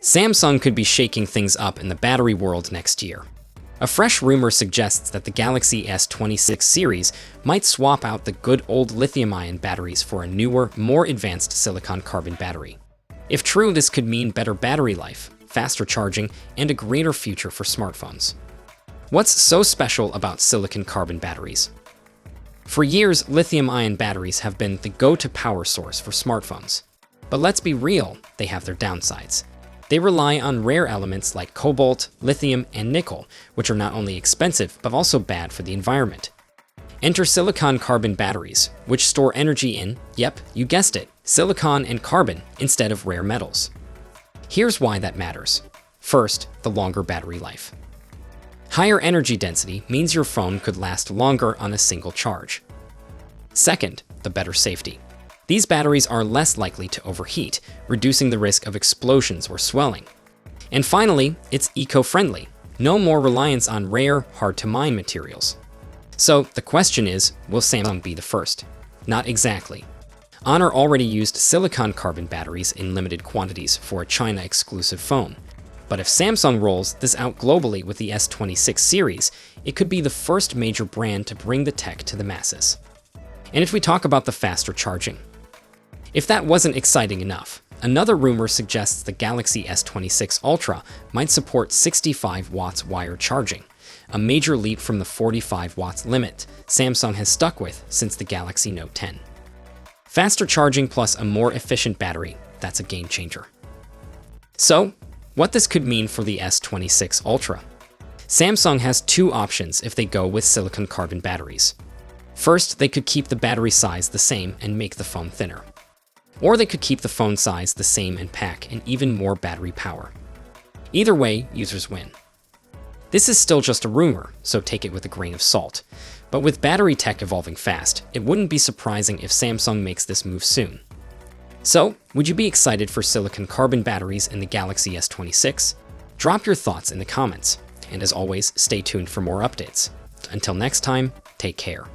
Samsung could be shaking things up in the battery world next year. A fresh rumor suggests that the Galaxy S26 series might swap out the good old lithium-ion batteries for a newer, more advanced silicon-carbon battery. If true, this could mean better battery life, faster charging, and a greater future for smartphones. What's so special about silicon-carbon batteries? For years, lithium-ion batteries have been the go-to power source for smartphones. But let's be real, they have their downsides. They rely on rare elements like cobalt, lithium, and nickel, which are not only expensive, but also bad for the environment. Enter silicon-carbon batteries, which store energy in, yep, you guessed it, silicon and carbon instead of rare metals. Here's why that matters. First, the longer battery life. Higher energy density means your phone could last longer on a single charge. Second, the better safety. These batteries are less likely to overheat, reducing the risk of explosions or swelling. And finally, it's eco-friendly. No more reliance on rare, hard-to-mine materials. So the question is, will Samsung be the first? Not exactly. Honor already used silicon-carbon batteries in limited quantities for a China-exclusive phone. But if Samsung rolls this out globally with the S26 series, it could be the first major brand to bring the tech to the masses. And if we talk about the faster charging, if that wasn't exciting enough, another rumor suggests the Galaxy S26 Ultra might support 65 watts wired charging, a major leap from the 45 watts limit Samsung has stuck with since the Galaxy Note 10. Faster charging plus a more efficient battery, that's a game changer. So, what this could mean for the S26 Ultra? Samsung has two options if they go with silicon-carbon batteries. First, they could keep the battery size the same and make the phone thinner. Or they could keep the phone size the same and pack in even more battery power. Either way, users win. This is still just a rumor, so take it with a grain of salt. But with battery tech evolving fast, it wouldn't be surprising if Samsung makes this move soon. So, would you be excited for silicon-carbon batteries in the Galaxy S26? Drop your thoughts in the comments, and as always, stay tuned for more updates. Until next time, take care.